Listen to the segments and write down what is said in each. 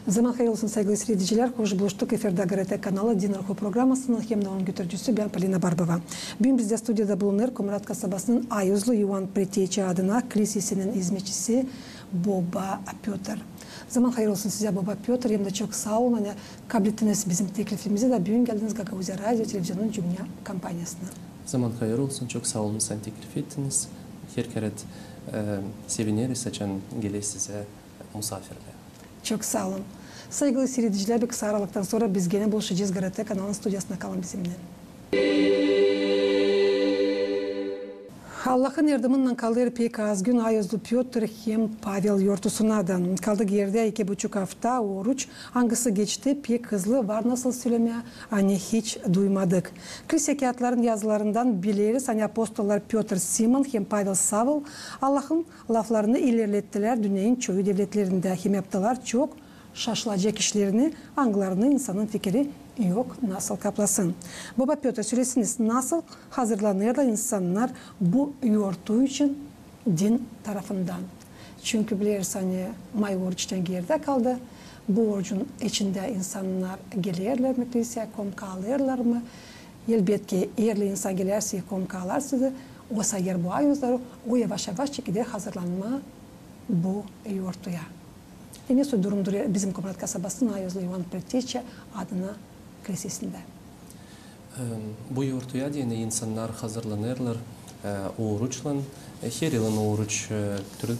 Zaman hayırlı olsun sevgili seyirciler. Hoş buluştuk. Efirde GRT kanalı Din Ruhu programmasının hem de onun götürücüsü ben Polina Barbova. Bugün bizde stüdyoda bulunur Komrat kasabasının Ayozlu Yuvan Pretiyeci adına kilisesinin hizmetçisi Baba Piotr. Zaman hayırlı olsun size Baba Piotr. Hem de çok sağ olun. Hani kabul ettiniz bizim teklifimizi de bugün geldiniz Gagavuzya Radyo Televizyonun Dünya kampanyasına. Zaman hayırlı olsun. Çok sağ olun. Sen teklif ettiniz. Her kere seviniriz açan gelir size misafirle. Çok sağ olun. Saygılı seyirciler, bir kısa aralıktan sonra biz gene buluşacağız GRT kanalının stüdyosuna, kalın bizimle. Allah'ın yardımından kalır pek az gün Ayozlu Piotr hem Pavel yortusuna da kaldık yerde 2,5 hafta oruç hangisi geçti pek hızlı var nasıl söyleme hani hiç duymadık. Kilise kağıtların yazılarından biliriz hani apostollar Piotr Simon hem Pavel Savel Allah'ın laflarını ilerlettiler dünyanın çoğu devletlerinde hem yaptılar çok şaşılacak işlerini anglarını insanın fikri yok nasıl kaplasın. Baba Piotr söylesiniz nasıl hazırlanırlar insanlar bu yoğurtu için din tarafından. Çünkü biliriz hani may oruçtan geride kaldı. Bu orucun içinde insanlar gelirler mi kiliseye komka alırlar mı? Elbette eğer insan gelirse komka alar size. O sayar bu ayozları o yavaş yavaş şekilde hazırlanma bu yoğurtuya. Nasıl durumdur bizim Komrat kasabasının Ayozlu Yuvan Pretiyeci adına kilisesinde? Bu yoğurtuya yine insanlar hazırlanırlar oruçla. Her yılın oruç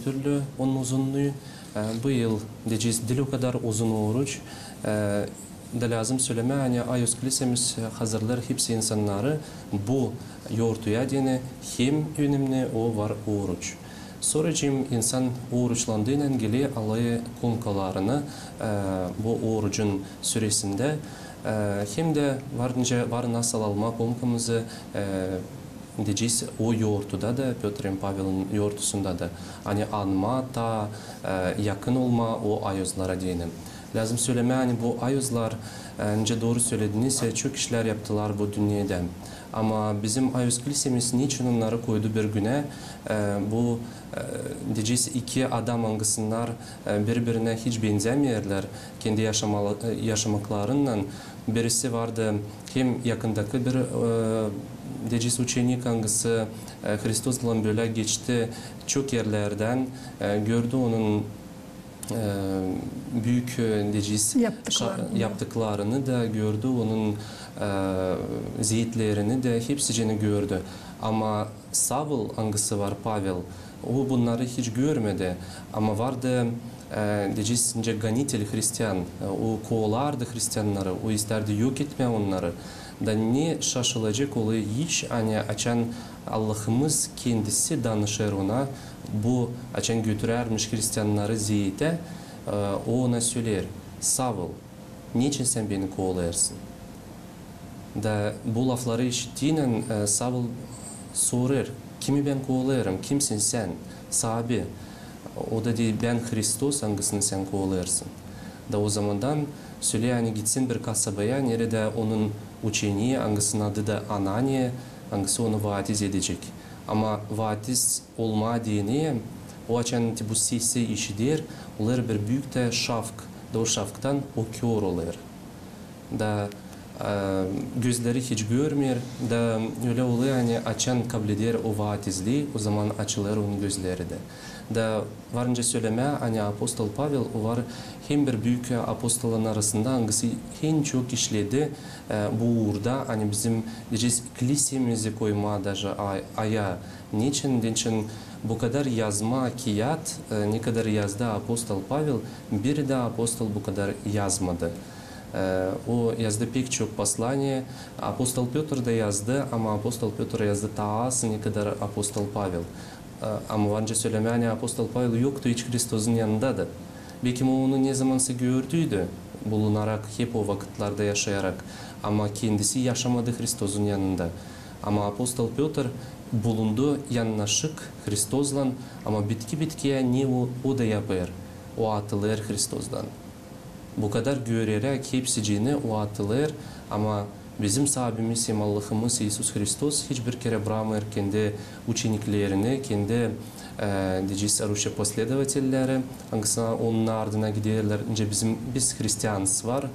türlü onun uzunluğu. Bu yıl dil o kadar uzun oruç. Da lazım söyleme hani Ayoz kilisemiz hazırlar hepsi insanları bu yoğurtuya yine hem önemli o var oruç. Sonracığım insan oruçlandığıyla ilgili alayı konkalarını bu orucun süresinde hem de var nasıl alma konkamızı diyeceğiz o yoğurtuda da Piotr Pavel'in yoğurtusunda da hani anma ta yakın olma o ayozlara diyelim. Lazım söyleme hani bu ayozlar önce doğru söylediğiniz çok işler yaptılar bu dünyada. Ama bizim Ayoz kilisemiz niçin onları koydu bir güne? Bu diyeceğiz iki adam hangisler birbirine hiç benzemiyorlar. Kendi yaşamaklarından birisi vardı hem yakındaki bir diyeceğiz uçenik hangisi Hristus'la böyle geçti çok yerlerden gördü onun büyük diyeceğiz yaptıklarını da gördü onun zeytlerini de hepsini gördü. Ama Savel hangisi var Pavel o bunları hiç görmedi ama vardı diyeceğiz ganitel Hristiyan o kovalardı Hristiyanları o isterdi yok etme onları da ne şaşılacak oluyor hiç hani açan Allah'ımız kendisi danışır ona bu açan götürermiş Hristiyanları zeyte o ona söyler Savel niçin sen beni kovalarsın? Da bu lafları işittiğiyle Savel sorar kimi ben kovalarım kimsin sen sahabi o da değil ben Hristos hangisini sen kovalarsın da o zamandan söyle hani gitsin bir kasabaya nerede onun uçeniği hangisinin adı da Ananiya hangisi onu vaatiz edecek ama vaatiz olma diyene o açan bu sesi işidir onlar bir büyük de şafk da o şafktan o kör olur da gözleri hiç görmüyor da öyle oluyor hani açan kabul eder o vaatizliği o zaman açılır onun gözleri de. Da varınca söyleme hani apostol Pavel o var hem bir büyük apostolların arasında hangisi en çok işledi bu uğurda hani bizim diyeceğiz kilisemizi koyma da aya niçin bu kadar yazma kağıt ne kadar yazdı apostol Pavel bir de apostol bu kadar yazmadı. O yazdı pek çok послание. Apostol Piotr da yazdı ama Apostol Piotr yazdı ta az ne kadar Apostol Pavel. Ama önce söyleme hani Apostol Pavel yoktu hiç Hristus'un yanında da. Belki onu ne zamansa gördüydü bulunarak hep o vakitlerde yaşayarak. Ama kendisi yaşamadı Hristus'un yanında. Ama Apostol Piotr bulundu yanlaşık Hristus'la ama bitkiye ne o da yapar. O atılır Hristus'dan. Bu kadar görerek hepsicini o atılır ama bizim Sabimiz, Allah'ımız İsus Hristos hiçbir kere bırakmıyor kendi ученикlerini, kendi diyeceğiz Aruşa последовательleri, hangisine onun ardına giderler. Biz Hristiyanız var,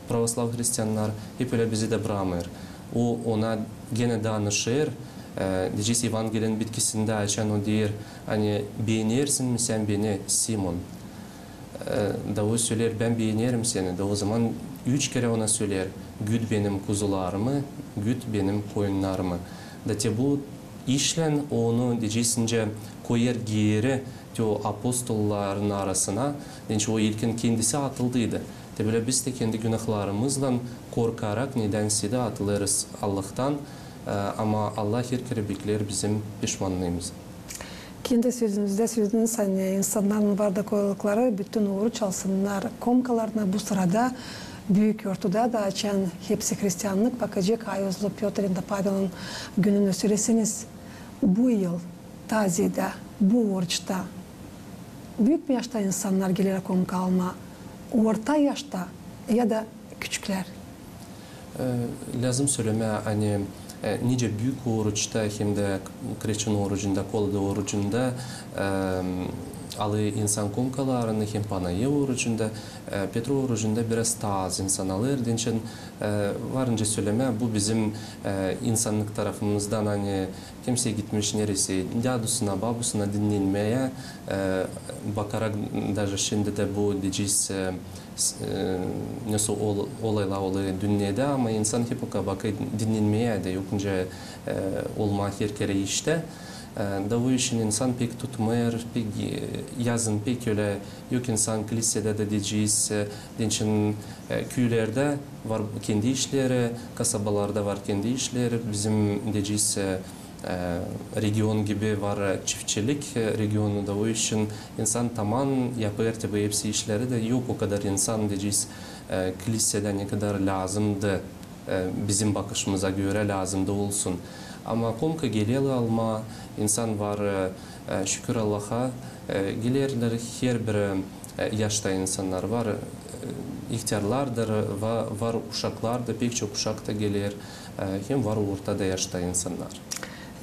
pravoslav Hristiyanlar, hep öyle bizi de bırakmıyor. O ona gene danışır. Diyeceğiz Evangelinin bitkisinde açan o diyor, hani beğenirsin mi sen beni Simon? Da o söyler, ben beğenirim seni. Da o zaman 3 kere ona söyler, güt benim kuzularımı, güt benim koyunlarımı. Da te bu işlen onu diyeceğisince koyar geri o apostolların arasına, o ilkin kendisi atıldıydı. De böyle biz de kendi günahlarımızla korkarak nedense de atılırız Allah'tan. Ama Allah her kere bekler bizim pişmanlığımızı. Kendi sözünüzde sözdünüz hani insanların vardı koyulukları bütün oruç alsınlar komkalarına bu sırada büyük ortada da açan hepsi Hristiyanlık bakacak Ayozlu Piotr'in de Pavel'ın gününü söyleseniz bu yıl tazede bu oruçta büyük bir yaşta insanlar gelir komka alma orta yaşta ya da küçükler. Lazım söyleme hani nice büyük oruçta hem de Kreçin orucunda, Kolda orucunda alı insan komkalarını hem Panayı orucunda, Petro orucunda biraz daha az insan alır. Onun için varınca söyleme bu bizim insanlık tarafımızdan hani kimse gitmiş neresi, dadusuna, babusuna dinlenmeye bakarak даже şimdi de bu diyeceğiz nasıl olaylar oluyor dünyada ama insan hep o bakı dinlenmeye de yokunca olma her kere işte. Da bu işin insan pek tutmuyor, pek yazın pek öyle yok insan kilisede de diyeceğiz, için köylerde var kendi işleri, kasabalarda var kendi işleri, bizim diyeceğiz region gibi var çiftçilik regionu da o için insan tamam yapıyor tabi hepsi işleri de yok o kadar insan diyeceğiz kilisede ne kadar lazımdı bizim bakışımıza göre lazımdı olsun. Ama komka geleli alma insan var şükür Allah'a gelirler her bir yaşta insanlar var ihtiyarlardır var uşaklar da pek çok uşak da gelir hem var ortada yaşta insanlar.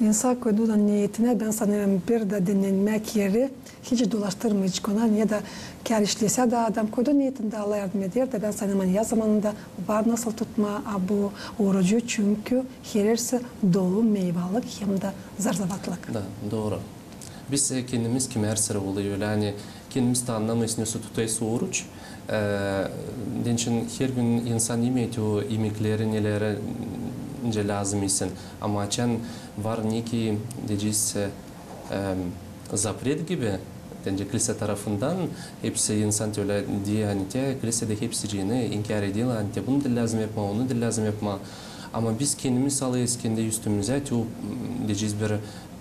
İnsan koyduğunun niyetine ben sanırım bir de dinlenmek yeri hiç dolaştırmayacak ona ya da kar işlese de adam koyduğu niyetinde Allah yardım eder de ben sanırım yaz zamanında var nasıl tutma bu orucu çünkü herisi dolu meyvelik hem de zarzavatlık. Da, doğru. Biz kendimiz kim her sıra oluyor yani kendimiz de anlamayız nasıl tutaysa oruç. Onun için her gün insan yemeği o yemekleri nelere lazım isin. Ama açan var ne ki diyeceğiz zapret gibi kilise tarafından hepsi insan öyle diye hani kilisede hepsini inkar ediyorlar. Hani bunu da lazım yapma, onu da lazım yapma. Ama biz kendimiz alıyoruz kendi üstümüze o diyeceğiz bir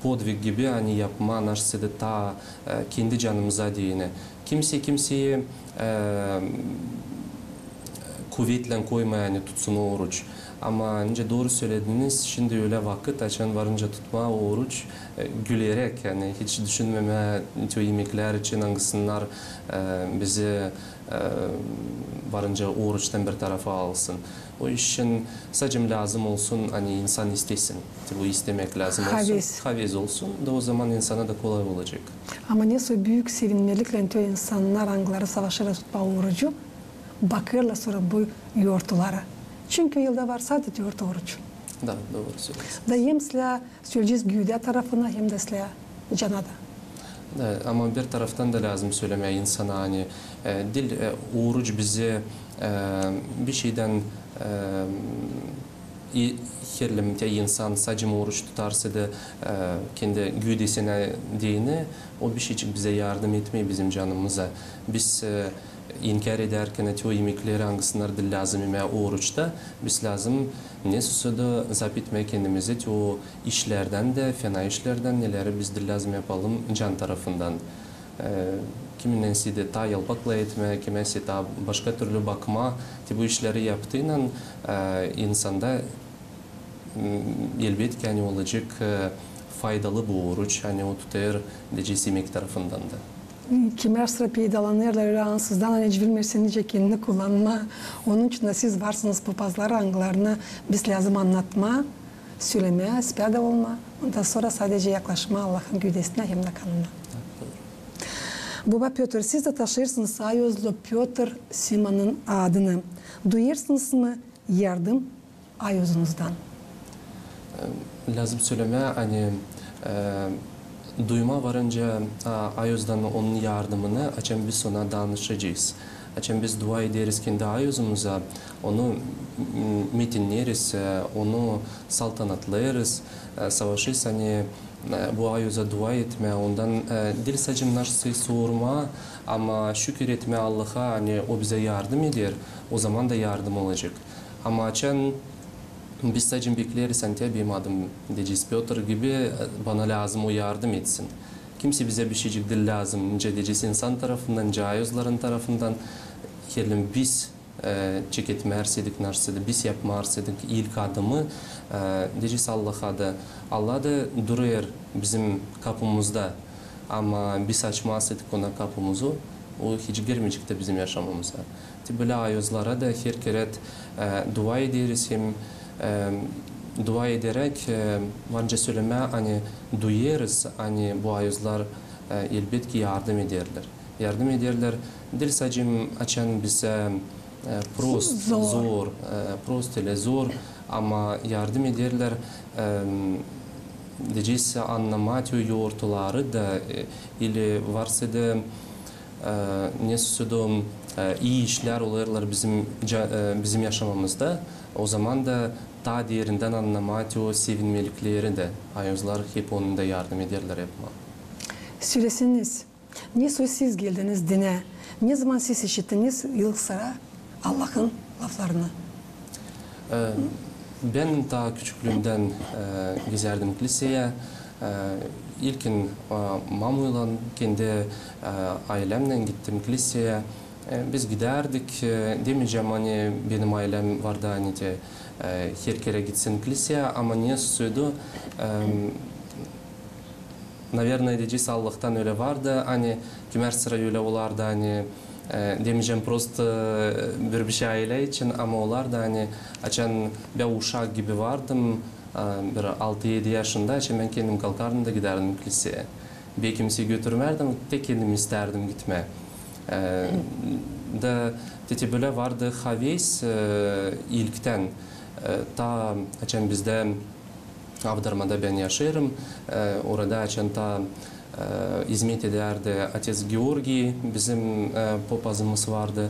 podvig gibi hani yapma nasıl da ta kendi canımıza diyene. Kimseyi kuvvetle koymaya yani tutsun o oruç. Ama önce doğru söylediniz, şimdi öyle vakit açan varınca tutma o oruç gülerek yani hiç düşünmeme o yemekler için hangisler bizi varınca oruçtan bir tarafa alsın. O için sadece lazım olsun hani insan istesin. Bu istemek lazım olsun. Haviz olsun da o zaman insana da kolay olacak. Ama neyse büyük sevinmelikle insanlar angları savaşarak tutma orucu bakırla sonra bu yortulara. Çünkü yılda var sadece orta oruç. Da, doğru söylüyorsun. Da hem size söyleyeceğiz güde tarafına hem de size canada. Da, ama bir taraftan da lazım söylemeye insana hani oruç bizi bir şeyden herlimte insan sadece oruç tutarsa da kendi güdesine değine o bir şey için bize yardım etmeyi bizim canımıza. Biz inkar ederken o yemekleri hangisler de lazım ime oruçta biz lazım ne susuda zapitme kendimizi o işlerden de fena işlerden neleri biz de lazım yapalım can tarafından. Kiminensi de ta yalpakla etme, kiminensi ta başka türlü bakma bu işleri yaptığıyla insanda elbette yani olacak faydalı bu oruç hani o tutar diyeceğiz yemek tarafından da. Kimler sıra peydalanırlar öyle ansızdan hani bilmezseniz kendini kullanma. Onun için de siz varsınız papazlar anglarına biz lazım anlatma, söyleme, spiyada olma. Ondan sonra sadece yaklaşma Allah'ın güdesine hem de kanına. Baba Piotr, siz de taşırsınız Ayozlu Piotr Simon'un adını. Duyarsınız mı yardım Ayozunuzdan? Lazım söyleme hani duyma varınca Ayoz'dan onun yardımını açan biz ona danışacağız. Açan biz dua ederiz kendi Ayoz'umuza, onu metinleriz, onu saltanatlarız, savaşırız hani bu Ayoz'a dua etme, ondan dil sacım nasıl sorma ama şükür etme Allah'a hani o bize yardım eder, o zaman da yardım olacak. Ama açan biz sadece bekleriz, benim adım diyeceğiz Piotr gibi bana lazım o yardım etsin. Kimse bize bir şeycik değil lazım. Diyeceğiz insan tarafından, Ayozların tarafından kelim biz çeketmerseydik, biz yapmarsaydık ilk adımı diyeceğiz Allah'a da. Allah da duruyor bizim kapımızda ama biz açmazsaydık ona kapımızı o hiç girmeyecek de bizim yaşamımıza. Böyle Ayozlara da her kere dua ederiz hem dua ederek varınca söyleme hani duyarız hani bu Ayozlar elbette yardım ederler. Yardım ederler. Dil sacım açan bize prost ile zor ama yardım ederler. Diyeceğiz anlamatıyor yoğurtları da ili varsa da ne sözüm iyi işler olurlar bizim yaşamamızda. O zaman da ta diğerinden anlamatıyor sevinmelikleri de Ayozlar hep onun da yardım ederler yapma. Söylesiniz. Ne siz geldiniz dine? Ne zaman siz işittiniz ilk sıra Allah'ın laflarını? Ben ta küçüklüğümden gezerdim kiliseye. İlkin mamuyla kendi ailemle gittim kiliseye. Biz giderdik. Demeyeceğim hani benim ailem vardı hani de her kere gitsin kiliseye ama niye söyledi? Наверное, diyeceğiz Allah'tan öyle vardı. Hani kümer sıra öyle olardı hani demeyeceğim prosto bir şey aile için ama olardı hani açan bir uşak gibi vardım. Bir 6-7 yaşında açan ben kendim kalkardım da giderdim kiliseye. Bir kimseyi götürmerdim, tek kendim isterdim gitme. Da teti böyle vardı havis ilkten ta açan bizde Avdarma'da ben yaşarım. Orada açan ta hizmet ederdi Atez Georgi, bizim papazımız vardı.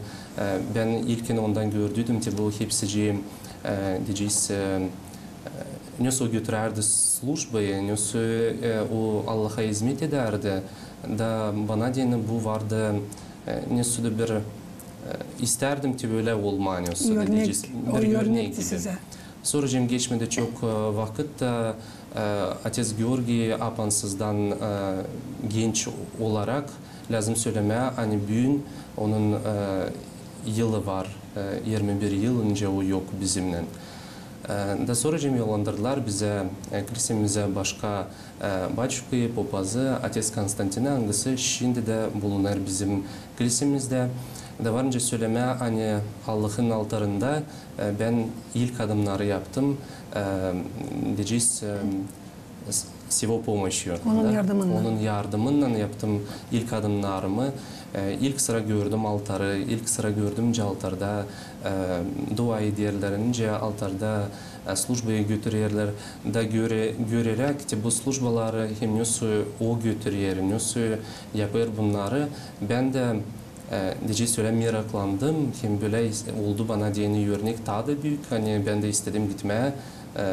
Ben ilkin ondan gördüydüm ki bu hepsici diyeceğiz nasıl götürerdi slujbayı, nasıl o Allah'a hizmet ederdi. Da bana diyene bu vardı nasıl da bir isterdim ki böyle olma nasıl diyeceğiz. Bir örnek gibi. Sonra geçmedi çok vakit Atez Georgi apansızdan genç olarak lazım söyleme hani büyün onun yılı var 21 yıl önce o yok bizimle. Da sonra yollandırdılar bize kilisemize başka Baçuk'u, papazı Atez Konstantin'e hangisi şimdi de bulunur bizim kilisemizde. Da varınca söyleme hani Allah'ın altarında ben ilk adımları yaptım. Diyeceğiz с его помощью. Onun yardımıyla yaptım ilk adımlarımı. İlk sıra gördüm altarı, ilk sıra gördüm altarda dua ederlerince altarda slujbayı götürürler. Da görerek ki bu slujbaları hem nasıl o götürüyor, nasıl yapar bunları. Ben de diyeceğiz söyle meraklandım. Hem böyle oldu bana diyeni örnek daha da büyük. Hani ben de istedim gitmeye.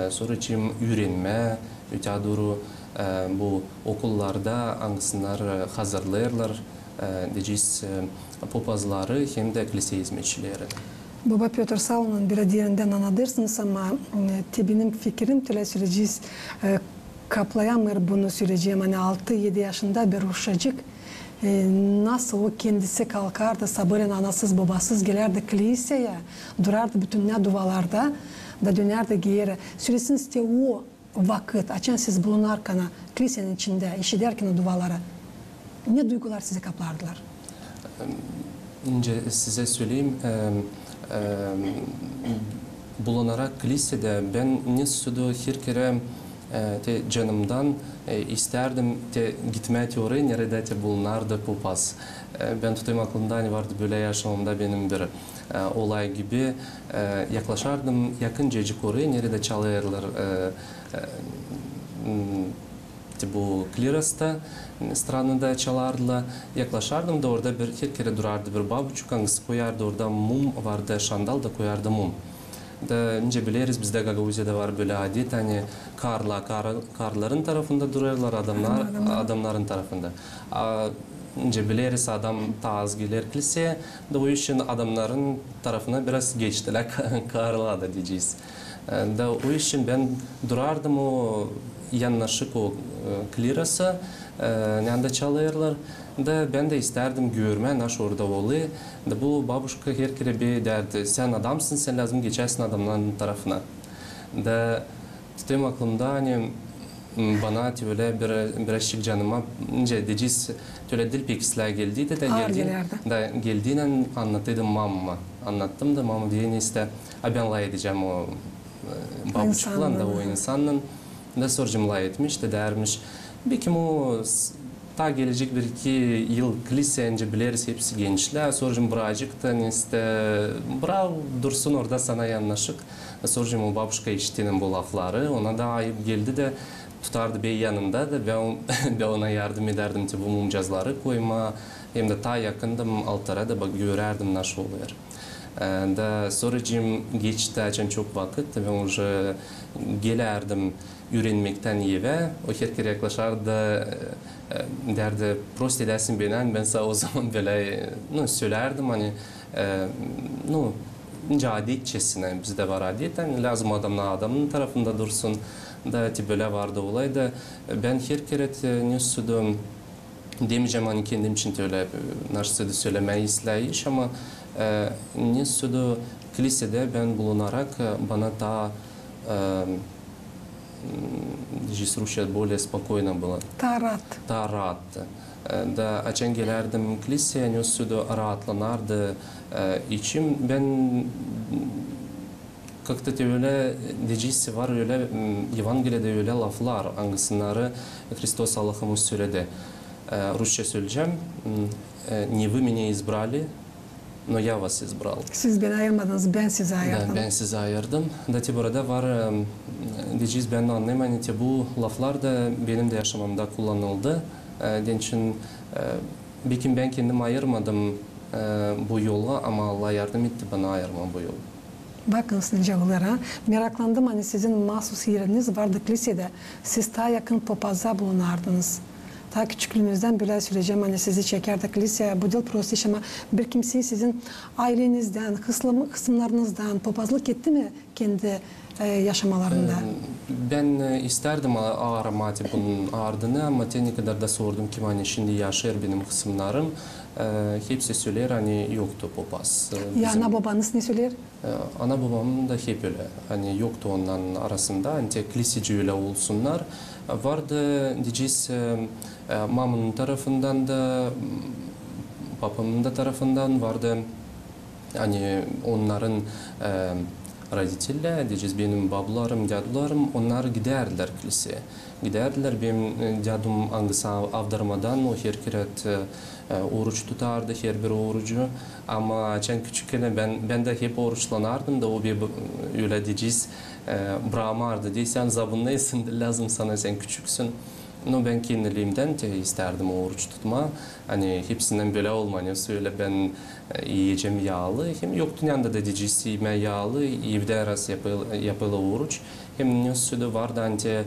Sonra için öğrenme, öte doğru bu okullarda hangisler hazırlarlar diyeceğiz papazları hem de kilise hizmetçileri. Baba Piotr sağ olun bir diğerinden anlatırsınız ama benim fikrim tüle süreceğiz kaplayamır bunu süreceğim. Hani 6-7 yaşında bir uşacık nasıl o kendisi kalkardı sabırın anasız babasız gelirdi kiliseye durardı bütün ne dualarda da dönerdi geri. Süresiniz de o vakit açan siz bulunarken kilisenin içinde işi derken dualara Ne duygular sizi kaplardılar? Önce size söyleyeyim, bulunarak lisede ben Nissu'da her kere canımdan isterdim gitmeye oraya nerede bulunardı papaz. Ben tutayım aklımda hani vardı böyle yaşamımda benim bir olay gibi yaklaşardım yakıncacık oraya nerede çalıyorlar bu Kliras'ta stranında çalardılar. Yaklaşardım da orada her kere durardı bir babuçuk hangisi koyardı orada mum vardı şandal da koyardı mum. Da önce biliriz bizde Gagavuzya'da var böyle adet hani karların tarafında durarlar adamların tarafında. Önce biliriz adam taz gelir kiliseye da o için adamların tarafına biraz geçtiler karlarda diyeceğiz. Da o için ben durardım o yanlaşık o klirasa nerede çalıyorlar da ben de isterdim görme naş orada oluyor da bu babuşka her kere bir derdi sen adamsın sen lazım geçersin adamların tarafına da tutayım aklımda hani bana öyle birazcık canıma ince diyeceğiz öyle dil pekisler geldi de geldiğinden anlattıydım mamama anlattım da mama diyeni işte ben lay edeceğim o babuşklan da o insanın da sorcumla etmiş de dermiş bir kim o ta gelecek bir iki yıl lisence biliriz hepsi gençler sorcum birazcıktan işte bravo dursun orada sana yanlaşık sorcum o babuşka işittiğinin bu lafları ona da ayıp geldi de tutardı bey yanında da ben ona yardım ederdim bu mumcazları koyma hem de ta yakındım altara da görerdim nasıl oluyor. Da soracağım geçti açan çok vakit ve уже gelerdim öğrenmekten eve o her kere yaklaşardı derdi prost edersin ben sana o zaman böyle söylerdim hani ince adetçesine bizde var adetten lazım adamın tarafında dursun da böyle vardı olay da ben her kere ne söyledim demeyeceğim hani kendim için öyle narşıda söylemeyi isteyiş ama Nissu'da kilisede ben bulunarak bana daha Rusya böyle spokojno было. Daha rahattı. Da açan gelerdim kiliseye Nissu'da rahatlanardı içim. Ben как-то öyle diyeceğisi var öyle Evangeli'de öyle laflar hangisleri Hristos Allah'ımız söyledi. Rusça söyleyeceğim. Не вы меня избрали, но я вас избрал. Siz beni ayırmadınız, ben sizi ayırdım. Ben sizi ayırdım. Da burada var diyeceğiz ben de anlayayım. Hani bu laflar da benim de yaşamamda kullanıldı. Den için ben kendim ayırmadım bu yola ama Allah yardım etti bana ayırma bu yolu. Bakınız nicevalara. Meraklandım hani sizin mahsus yeriniz vardı kilisede. Siz daha yakın papazda bulunardınız. Ta küçüklüğünüzden böyle söyleyeceğim hani sizi çekerdi kiliseye bu dil prosesi ama bir kimseyi sizin ailenizden, kısımlarınızdan papazlık etti mi kendi yaşamalarında? Ben isterdim aramak bunun ardını ama ne kadar da sordum ki hani şimdi yaşar benim kısımlarım. Hepsi söyler hani yoktu papaz. Ya ana babanız ne söyler? Ana babam da hep öyle. Hani yoktu onların arasında. Hani kiliseci öyle olsunlar. Vardı diyeceğiz mamamın tarafından da babamın da tarafından vardı. Hani onların родители, diyeceğiz benim babalarım, dedelarım onlar giderdiler kiliseye. Giderdiler benim dedem hangisi avdarmadan o her kere oruç tutardı her bir orucu ama açan küçükken ben de hep oruçlanardım da o bir öyle diyeceğiz bıramardı diye sen zabunlaysın lazım sana sen küçüksün. No ben kendiliğimden de isterdim oruç tutma. Hani hepsinden böyle olmanı söyle ben yiyeceğim yağlı. Hem yoktu yanında da diyeceğiz yeme yağlı. Evde arası yapılı oruç. Hem nüsüde vardı hani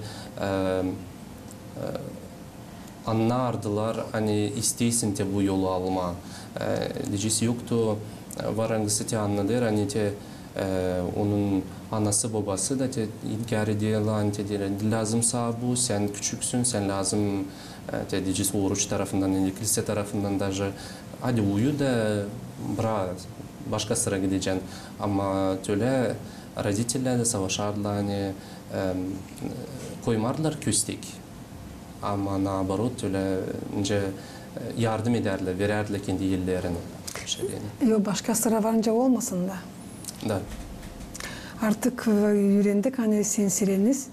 anlardılar hani isteysin de bu yolu alma. Diyeceğiz yoktu var hangisi anladır hani onun anası babası da inkar ediyorlar lazımsa bu sen küçüksün sen lazım diyeceğiz oruç tarafından kilise tarafından da hadi uyu da başka sıra gideceksin ama öyle родители de savaşardılar hani koymardılar köstek ama nabarut öyle ince yardım ederler, vererler kendi yerlerine. Yok, başka sıra varınca olmasın da. Da. Artık öğrendik hani sinsireniz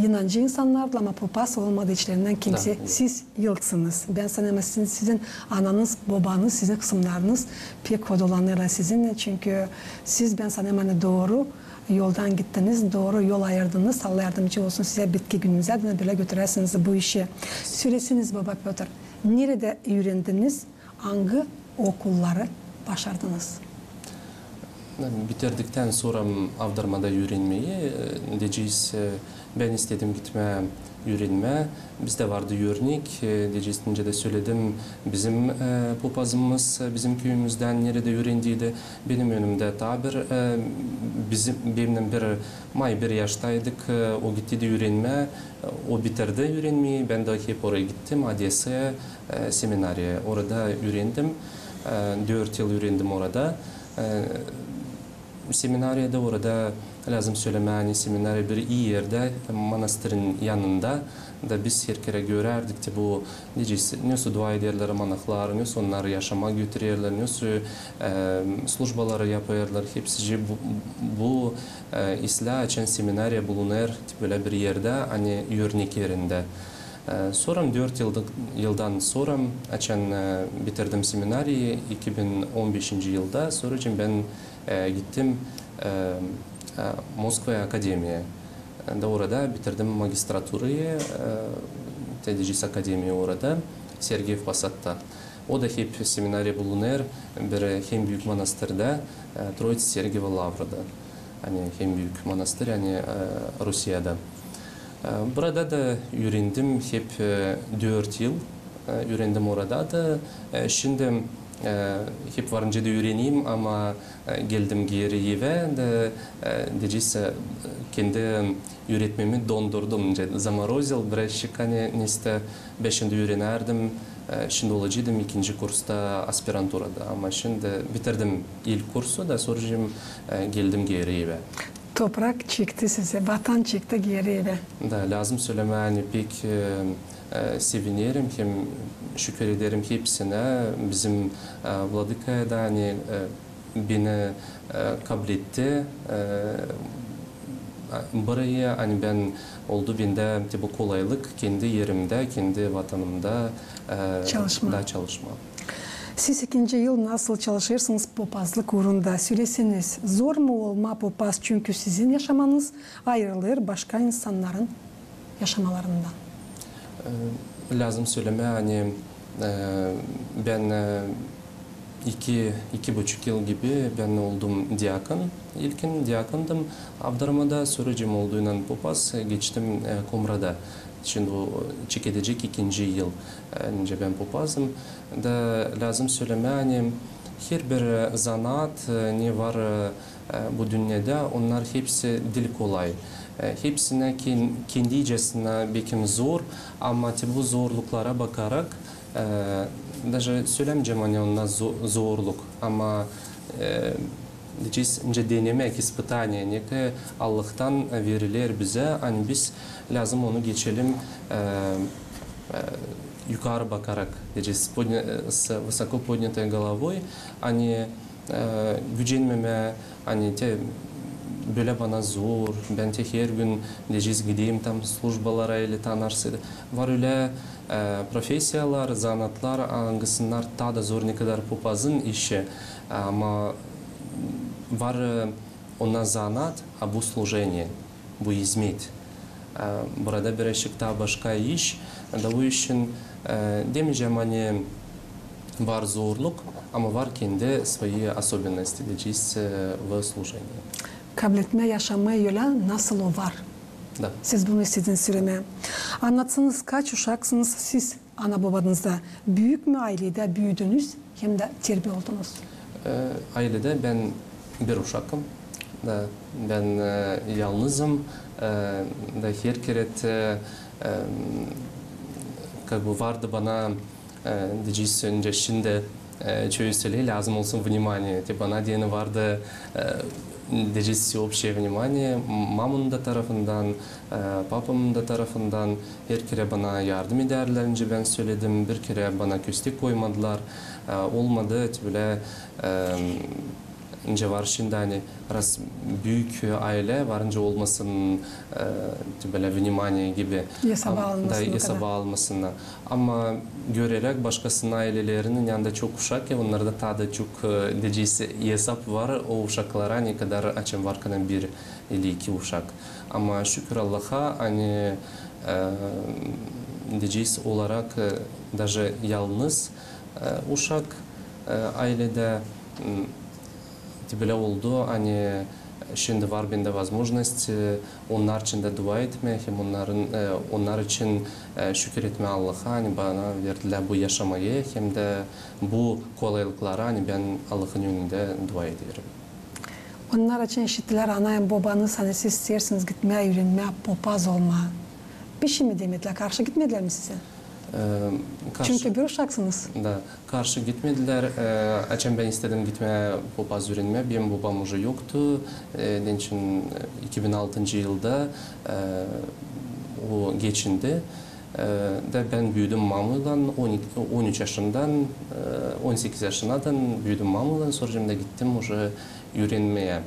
inancı insanlarla ama papaz olmadığı içlerinden kimse. Da. Siz yılksınız. Ben sanırım sizin ananız, babanız, sizin kısımlarınız pek kod olanlarla sizin. Çünkü siz ben sanırım hani doğru yoldan gittiniz, doğru yol ayırdınız. Allah yardımcı olsun size bitki gününüze de böyle götürersiniz bu işi. Söylesiniz baba Piotr, nerede öğrendiniz, hangi okulları başardınız? Bitirdikten sonra avdarmada öğrenmeyi diyeceğiz, ben istedim gitme öğrenme. Bizde vardı örnek, diyeceğiz önce de söyledim, bizim papazımız bizim köyümüzden nerede öğrendiydi. Benim önümde tabir, benim bir yaştaydık, o gitti de öğrenme, o bitirdi öğrenmeyi, ben de hep oraya gittim, Odessa'ya, seminariye, orada öğrendim, 4 yıl öğrendim orada. Seminariyede orada lazım söylemeni, seminariye bir iyi yerde, manastırın yanında da biz her kere görerdik ki bu nasıl dua ederler manaklar, nasıl onları yaşama götürürler, nasıl slujbaları yaparlar, hepsi bu İslam için seminariye bulunur böyle bir yerde, hani örnek yerinde. Sonra 4 yıldan sonra bitirdim seminariyi 2015 yılda. Sonra ben gittim Moskva'ya akademiye. Orada bitirdim magistraturayı, Tedris Akademiye orada, Sergeyev Posad'da. O da hep seminariye bulunur, hem büyük manastırda, Troitsi Sergiyeva Lavra'da. Hani hem büyük manastır, yani Rusya'da. Burada da öğrendim hep 4 yıl öğrendim orada da. Şimdi hep varınca da öğreneyim ama geldim geri eve de diyeceğiz kendi öğretmemi dondurdum. Zamorozil birazcık hani neyse 5'inde öğrenerdim. Şimdi olacaktım 2. kursta aspiranturada ama şimdi bitirdim ilk kursu da sonra geldim geri eve. Toprak çıktı size, vatan çıktı geri eve. Da, lazım söyleme hani pek sevinirim, hem şükür ederim hepsine. Bizim Vladika'da hani beni kabul etti. Burayı hani ben oldu bende bu kolaylık kendi yerimde, kendi vatanımda çalışma. Siz 2. yıl nasıl çalışırsınız papazlık uğrunda? Söylesiniz, zor mu olma papaz çünkü sizin yaşamanız ayrılır başka insanların yaşamalarından? Lazım söyleme hani ben 2,5 yıl gibi ben oldum diakon. İlkin diakondım Avdarma'da, sonra olduğundan papaz geçtim Komra'da. Şimdi o çekecek 2. yıl önce ben papazım da lazım söyleme hani her bir zanaat ne var bu dünyada onlar hepsi dil kolay. Hepsine kendicesine belki zor ama bu zorluklara bakarak даже söylemeyeceğim hani onlar zorluk ama diyeceğiz denemek, испытание, ne Allah'tan verilir bize, hani biz lazım onu geçelim yukarı bakarak, diyeceğiz с высоко поднятой головой, hani gücenmeme, hani böyle bana zor, ben her gün diyeceğiz gideyim tam slujbalara ile tanırsın. Var öyle profesiyalar, zanatlar, hangisler daha da zor ne kadar papazın işi ama var ona zanat, a bu служение, bu hizmet. Burada birazcık daha başka iş. Da bu işin demeyeceğim hani var zorluk ama var kendi свои особенности diyeceğiz в служении. Kabul etme, yaşama yolu nasıl o var? Da. Siz bunu istediniz söylemeye. Anlatsanız kaç uşaksınız siz ana babanızda? Büyük mü ailede büyüdünüz hem de terbiye oldunuz? Ailede ben bir uşakım. Da, ben yalnızım. Da her kere vardı bana diyeceğiz önce şimdi çözüle lazım olsun vнимание. Bana diyeni vardı всеобщее внимание мамамın da tarafından, papamın da tarafından her kere bana yardım ederlerince ben söyledim. Bir kere bana köstek koymadılar. Olmadı böyle ince var şimdi hani ras büyük aile varınca olmasın böyle vнимание gibi hesaba almasına ama görerek başkasının ailelerinin yanında çok uşak ya onlarda tadı çok diyeceğiz hesap var o uşaklara ne kadar açım var kadar bir ili iki uşak ama şükür Allah'a hani diyeceğiz olarak даже yalnız uşak ailede böyle oldu hani şimdi var bende возможность onlar için de dua etmek hem onlar için şükür etme Allah'a hani bana verdiler bu yaşamayı hem de bu kolaylıklara hani ben Allah'ın önünde dua ediyorum. Onlar için eşittiler anayın babanız hani siz istersiniz gitmeye öğrenmeye papaz olma. Bir şey mi demediler? Karşı gitmediler mi size? Çünkü bir uşaksınız. Da, karşı gitmediler. Açın ben istedim gitmeye papaz öğrenmeye. Benim babam уже yoktu. Onun için 2006 yılda o geçindi. Da ben büyüdüm mamuyla 13 yaşından 18 yaşından büyüdüm mamuyla sonra da gittim уже öğrenmeye.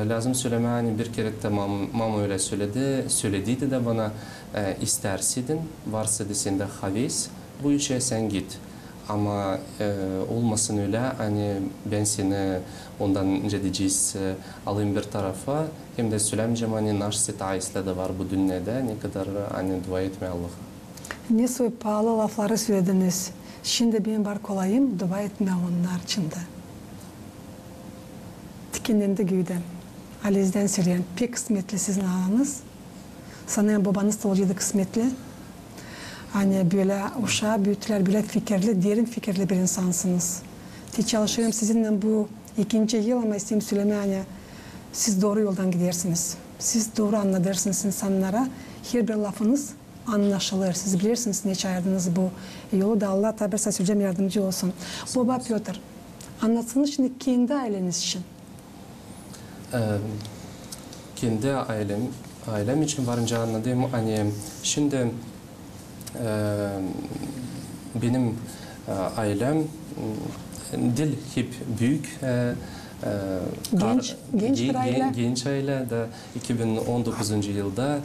Lazım söyleme hani bir kere de mama öyle söylediydi de bana istersidin varsa desende havis bu işe sen git ama olmasın öyle hani ben seni ondan önce diyeceğiz alayım bir tarafa hem de söylemeyeceğim hani naş setayisle de var bu dünyada ne kadar hani dua etme Allah'a. Ne soy pahalı lafları söylediniz. Şimdi benim var kolayım dua etme onlar için de. Kendinde güydem. Aliz'den söyleyen pek kısmetli sizin ananız. Sanırım babanız da olacaktı kısmetli. Hani böyle uşağı büyüttüler, böyle fikirli, derin fikirli bir insansınız. Çalışıyorum sizinle bu 2. yıl ama isteyeyim söylemeye hani siz doğru yoldan gidersiniz. Siz doğru anlatırsınız insanlara. Her bir lafınız anlaşılır. Siz bilirsiniz ne çağırdınız bu yolu da Allah tabi söyleyeceğim yardımcı olsun. Baba Piotr, anlatsınız şimdi kendi aileniz için. Kendi ailem için varınca anladığım hani şimdi benim ailem dil hep büyük genç aile de 2019 yılda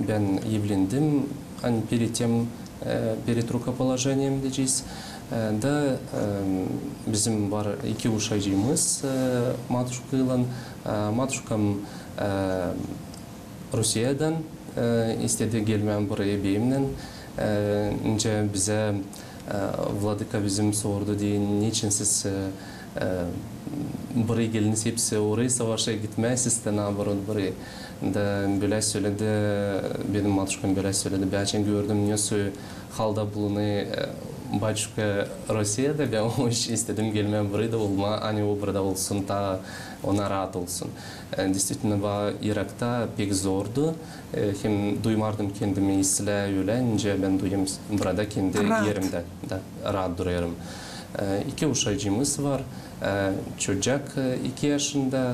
ben evlendim hani перед рукоположением diyeceğiz da bizim var iki uşağımız matuşkayla matuşkam Rusya'dan istedi gelmem buraya benimle önce bize Vladyka bizim sordu diye niçin siz buraya geliniz hepsi oraya savaşa gitmezsiniz de navarot buraya da böyle söyledi benim matuşkam böyle söyledi ben gördüm ne halda bulunuyor Батюшка Rusya'da ben o işi istedim gelmem buraya da olma hani o burada olsun ta ona rahat olsun. Действительно Irak'ta pek zordu. Hem duymardım kendimi İsrail öylence ben duyum burada kendi yerimde de rahat duruyorum. İki uşağımız var. Çocuk 2 yaşında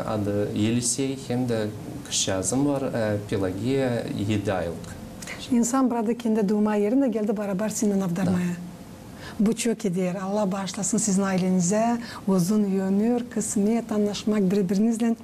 adı Yelisey hem de kızım var Pelagiya 7 aylık. İnsan burada kendi doğma yerinde geldi beraber seninle avdarmaya. Bu çok iyidir. Allah bağışlasın sizin ailenize. Uzun ömür, kısmet, anlaşmak birbirinizle.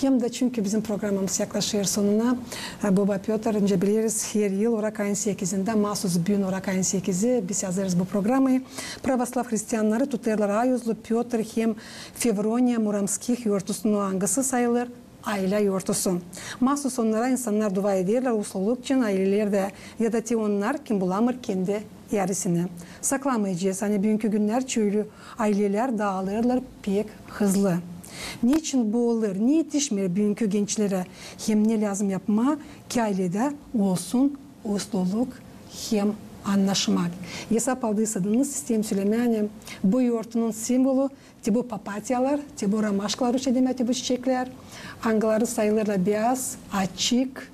Hem de çünkü bizim programımız yaklaşıyor sonuna. Baba Piotr önce biliriz her yıl Orak ayın 8'inde mahsus gün Orak ayın 8'i biz yazarız bu programı. Pravoslav Hristiyanları tutarlar Ayuzlu Piotr hem Fevronya Muramskih yurtusunun angısı sayılır. Aile yurtusu. Mahsus onlara insanlar dua ederler, usululuk için ailelerde ya da onlar kim bulamır kendi yarısını. Saklamayacağız. Hani bugünkü günler çöylü aileler dağılırlar pek hızlı. Niçin bu olur? Niye yetişmiyor bugünkü gençlere? Hem ne lazım yapma ki ailede olsun usululuk hem anlaşmak. Hesap aldıysanız sistem söylemeye bu yurtunun simvolu bu papatyalar, bu ramaşklar uç edemedi bu çiçekler. Angıları sayılırlar beyaz, açık,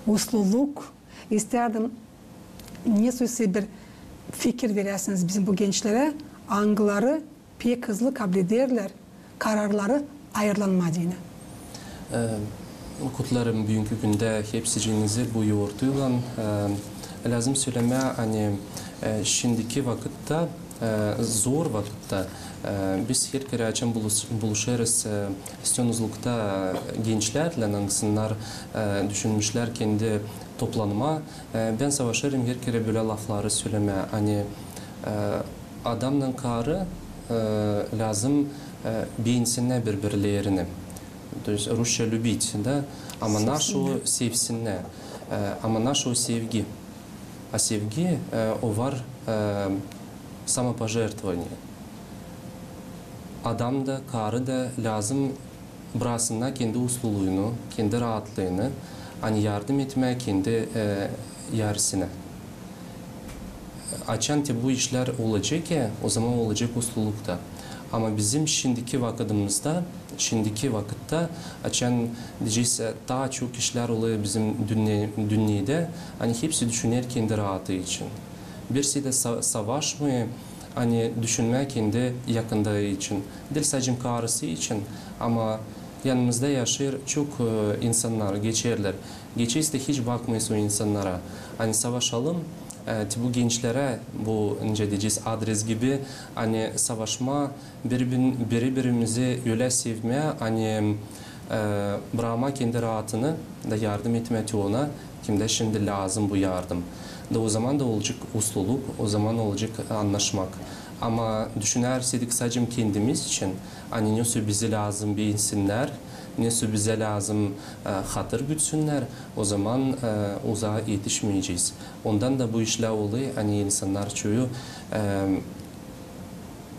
usululuk. İsterdim ne söylese bir fikir verirsiniz bizim bu gençlere. Angıları pek hızlı kabul ederler. Kararları ayrılanma diyene. Kutlarım bugünkü günde hepsicinizi bu yoğurtuyla lazım söyleme hani şimdiki vakitte zor vakitte biz her kere açan buluşarız istiyoruzlukta gençlerle hangisler düşünmüşler kendi toplanma ben savaşırım her kere böyle lafları söyleme hani adamla karı lazım beğensinler birbirlerini. То есть Rusça любить, да, ama нашу sevsinler, ama нашу sevgi. А sevgi o var самопожертвование. Adam da, karı da lazım burasına kendi usluluğunu, kendi rahatlığını, hani yardım etmeye kendi yarısına. Açan bu işler olacak ya, o zaman olacak uslulukta. Ama bizim şimdiki vakitte açan diyeceğiz daha çok işler oluyor bizim dünyada. Hani hepsi düşünür kendi rahatı için. Birisi de savaşmıyor, hani düşünmeye kendi yakındığı için. Değil sadece karısı için ama yanımızda yaşıyor çok insanlar, geçerler. Geçerse hiç bakmayız o insanlara. Hani savaşalım. Bu gençlere bu diyeceğiz adres gibi hani savaşma birbirimizi öyle sevmeye hani bırakma kendi rahatını da yardım etmeye ona kimde şimdi lazım bu yardım da o zaman da olacak usluluk o zaman olacak anlaşmak ama düşünersek sadece kendimiz için hani nasıl bize lazım bir insanlar nasıl bize lazım hatır gütsünler, o zaman uzağa yetişmeyeceğiz. Ondan da bu işler oluyor, hani insanlar çoğu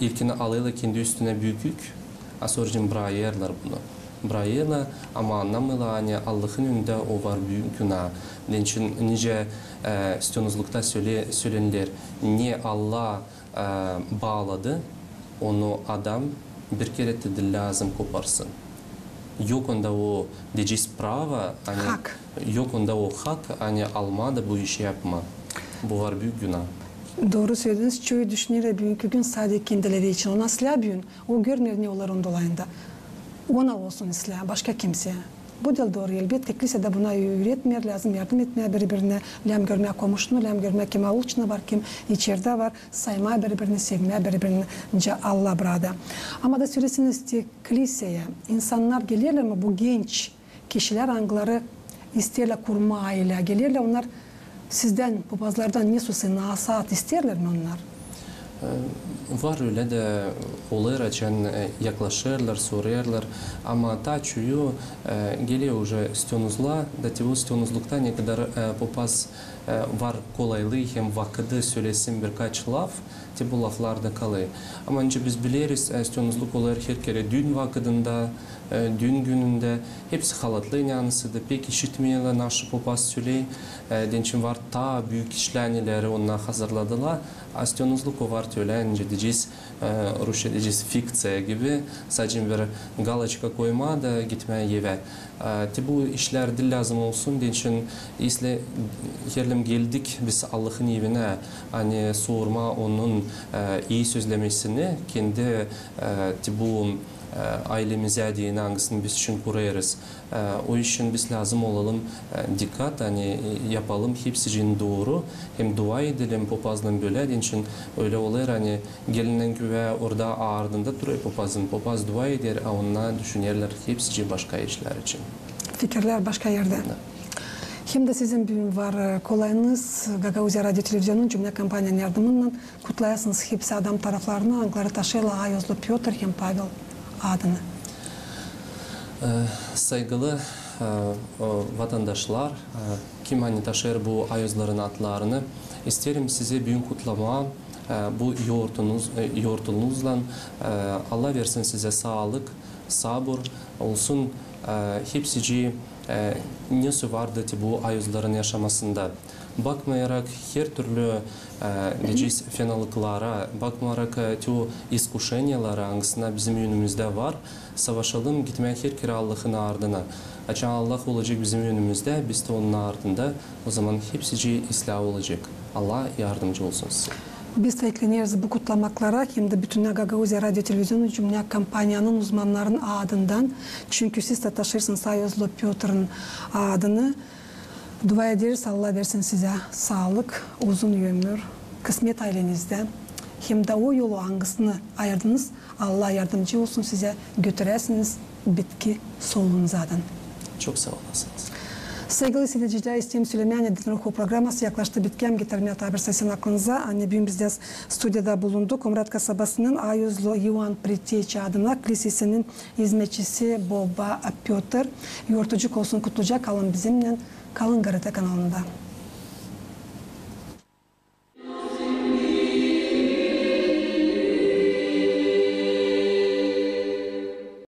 ilkini alıyorlar kendi üstüne büyük yük, sonra bırakıyorlar bunu. Bırakıyorlar ama anlamıyorlar hani Allah'ın önünde o var büyük günah. Onun için nice istiyoruzlukta söylenirler, niye Allah bağladı, onu adam bir kere de lazım koparsın. Yok onda o diyeceğiz prava, hani hak. Yok onda o hak, hani alma da bu işi yapma. Bu var büyük günah. Doğru söylediniz. Çoğu düşünür bugünkü gün sadece kendileri için. Ona silah büyün. O görmüyor ne onların dolayında. Ona olsun silah, başka kimseye. Bu da doğru elbette. Kilise de buna öğretmeye lazım, yardım etmeye birbirine, lem görmeye komşunu, lem görmeye kim avuçna var, kim içeride var, saymaya birbirini, sevmeye birbirini, Allah burada. Ama da söylesiniz ki kiliseye insanlar gelirler mi bu genç kişiler angları isterler kurma aile, gelirler onlar sizden, papazlardan Yesus'u nasihat isterler mi onlar? Var öyle de oluyor açan yaklaşırlar, soruyorlar ama ta çoğu geliyor уже istiyoruzla da bu istiyoruzlukta ne kadar papaz var kolaylığı hem vakıda söylesin birkaç laf bu laflarda kalıyor. Ama önce biz biliriz istiyoruzluk oluyor her kere dün vakıdında, dün gününde hepsi halatlı yanısı da pek işitmiyorlar naşı papaz söyleyin. Dençin var ta büyük işleneleri onlar hazırladılar. Istiyoruzluk o var öyle diyeceğiz, Rusça diyeceğiz fiksiya gibi sadece bir galaçka koyma da gitmeye eve. Bu işler de lazım olsun. Dençin isle yerlim geldik biz Allah'ın evine hani sorma onun iyi sözlemesini kendi bu ailemize diye hangisini biz için kurarız. O için biz lazım olalım dikkat hani yapalım hepsinin doğru hem dua edelim papazdan böyle için öyle olur hani gelinen güve orada ardında duruyor papaz dua eder onunla düşünürler hepsi başka işler için. Fikirler başka yerde. Hem de sizin bir var kolayınız Gagauzya Radyo Televizyon'un cümle kampanyanın yardımıyla kutlayasınız hepsi adam taraflarını Angları taşıyla Ayozlu Piotr hem Pavel adını. Saygılı vatandaşlar, kim hani taşır bu ayozların adlarını isterim size büyük kutlama bu yoğurtunuzla Allah versin size sağlık, sabır olsun hepsi nesi vardı bu ayozların yaşamasında. Bakmayarak her türlü diyeceğiz fenalıklara, bakmayarak tüm iskuşenyalara hangisine bizim yönümüzde var, savaşalım gitmeye her kere Allah'ın ardına. Açan Allah olacak bizim yönümüzde, biz de onun ardında. O zaman hepsi ıslah olacak. Allah yardımcı olsun size. Biz tekleniyoruz bu kutlamaklara hem de bütün Gagauzya Radyo Televizyon Cumhuriyet kampanyanın uzmanlarının adından. Çünkü siz de taşırsınız Sayozlu Piotr'un adını. Dua ederiz, Allah versin size sağlık, uzun ömür, kısmet ailenizde. Hem de o yolu hangisini ayırdınız, Allah yardımcı olsun size, götüresiniz bitki solunuzadan. Çok sağ olasınız. Sevgili seyirciler, İsteyim Süleyman Edit'in Ruhu programması yaklaştı bitken getirmeye tabir sesin aklınıza. Bugün biz de stüdyoda bulunduk. Umrat kasabasının Ayuzlu Ivan Priteç adına kilisesinin hizmetçisi Baba Piotr. Yortucuk olsun, kutluca kalın bizimle, kalın Garita kanalında.